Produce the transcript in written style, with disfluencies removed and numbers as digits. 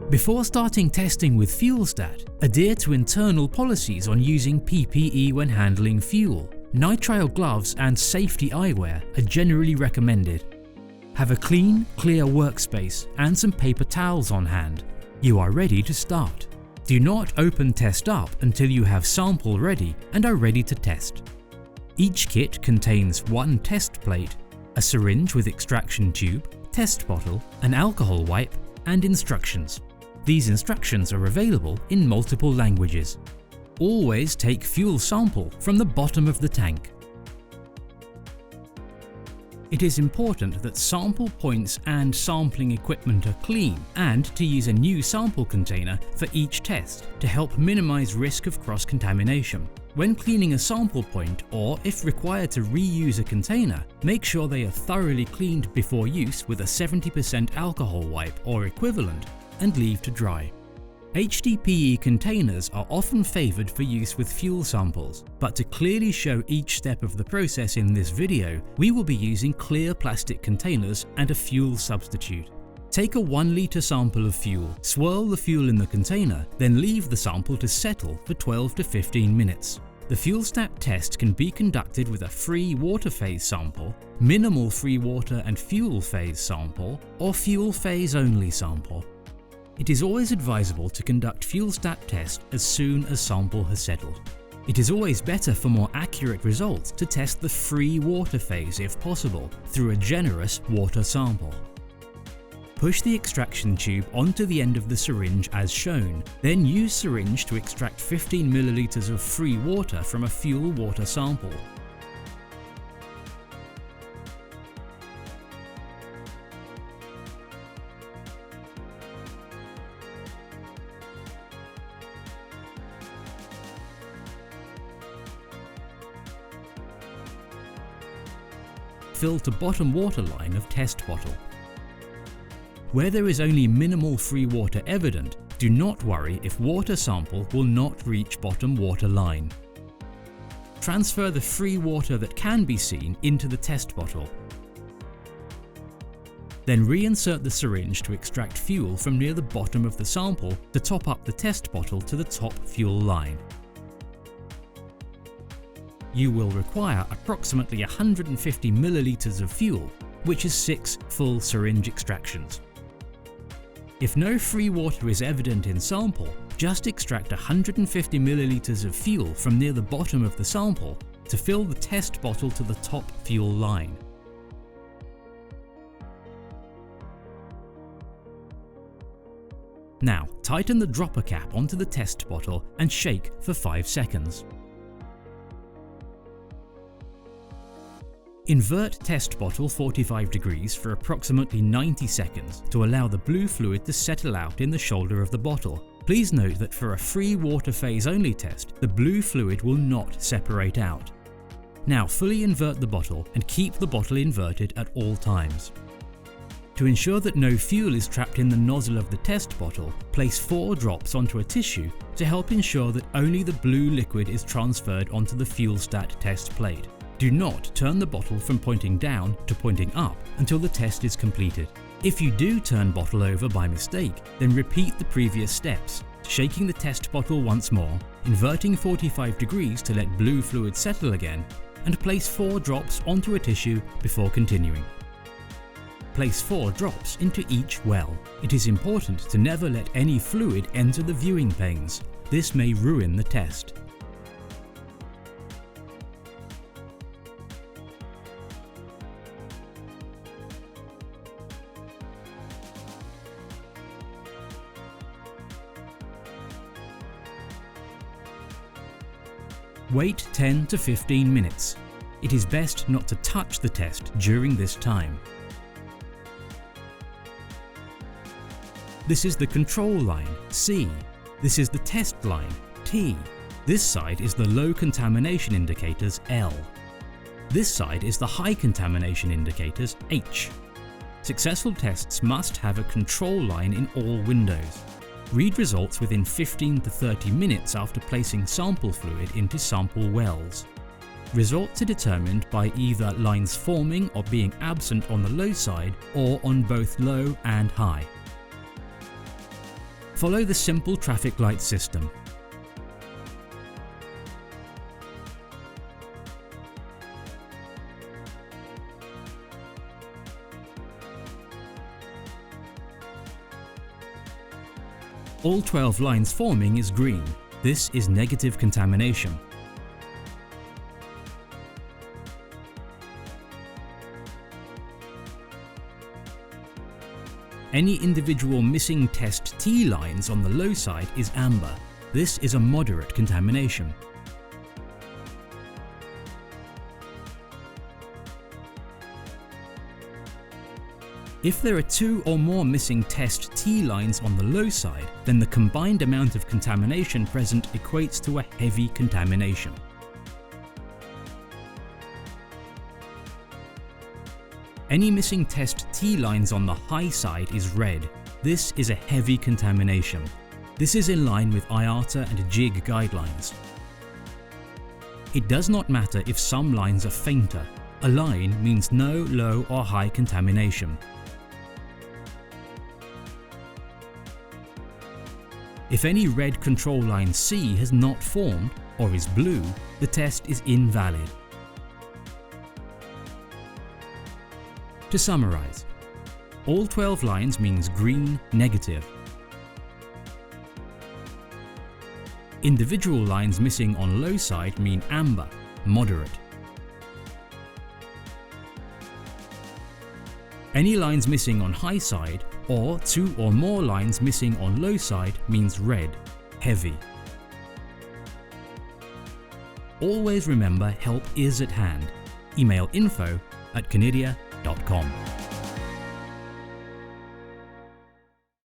Before starting testing with FUELSTAT, adhere to internal policies on using PPE when handling fuel. Nitrile gloves and safety eyewear are generally recommended. Have a clean, clear workspace and some paper towels on hand. You are ready to start. Do not open Test up until you have sample ready and are ready to test. Each kit contains one test plate, a syringe with extraction tube, test bottle, an alcohol wipe, and instructions. These instructions are available in multiple languages. Always take fuel sample from the bottom of the tank. It is important that sample points and sampling equipment are clean and to use a new sample container for each test to help minimize risk of cross-contamination. When cleaning a sample point, or if required to reuse a container, make sure they are thoroughly cleaned before use with a 70% alcohol wipe or equivalent and leave to dry. HDPE containers are often favoured for use with fuel samples, but to clearly show each step of the process in this video, we will be using clear plastic containers and a fuel substitute. Take a 1 litre sample of fuel, swirl the fuel in the container, then leave the sample to settle for 12 to 15 minutes. The FUELSTAT test can be conducted with a free water phase sample, minimal free water and fuel phase sample, or fuel phase only sample. It is always advisable to conduct FUELSTAT test as soon as sample has settled. It is always better for more accurate results to test the free water phase if possible through a generous water sample. Push the extraction tube onto the end of the syringe as shown, then use syringe to extract 15 ml of free water from a fuel water sample. Fill to bottom water line of test bottle. Where there is only minimal free water evident, do not worry if water sample will not reach bottom water line. Transfer the free water that can be seen into the test bottle. Then reinsert the syringe to extract fuel from near the bottom of the sample to top up the test bottle to the top fuel line. You will require approximately 150 ml of fuel, which is 6 full syringe extractions. If no free water is evident in sample, just extract 150 ml of fuel from near the bottom of the sample to fill the test bottle to the top fuel line. Now, tighten the dropper cap onto the test bottle and shake for 5 seconds. Invert test bottle 45 degrees for approximately 90 seconds to allow the blue fluid to settle out in the shoulder of the bottle. Please note that for a free water phase only test, the blue fluid will not separate out. Now fully invert the bottle and keep the bottle inverted at all times. To ensure that no fuel is trapped in the nozzle of the test bottle, place 4 drops onto a tissue to help ensure that only the blue liquid is transferred onto the FUELSTAT test plate. Do not turn the bottle from pointing down to pointing up until the test is completed. If you do turn bottle over by mistake, then repeat the previous steps, shaking the test bottle once more, inverting 45 degrees to let blue fluid settle again, and place 4 drops onto a tissue before continuing. Place 4 drops into each well. It is important to never let any fluid enter the viewing panes. This may ruin the test. Wait 10 to 15 minutes. It is best not to touch the test during this time. This is the control line, C. This is the test line, T. This side is the low contamination indicators, L. This side is the high contamination indicators, H. Successful tests must have a control line in all windows. Read results within 15 to 30 minutes after placing sample fluid into sample wells. Results are determined by either lines forming or being absent on the low side or on both low and high. Follow the simple traffic light system. All 12 lines forming is green. This is negative contamination. Any individual missing test T lines on the low side is amber. This is a moderate contamination. If there are 2 or more missing test T lines on the low side, then the combined amount of contamination present equates to a heavy contamination. Any missing test T lines on the high side is red. This is a heavy contamination. This is in line with IATA and JIG guidelines. It does not matter if some lines are fainter. A line means no low or high contamination. If any red control line C has not formed or is blue, the test is invalid. To summarize, all 12 lines means green, negative. Individual lines missing on low side mean amber, moderate. Any lines missing on high side or 2 or more lines missing on low side means red, heavy. Always remember help is at hand. Email info@canidia.com.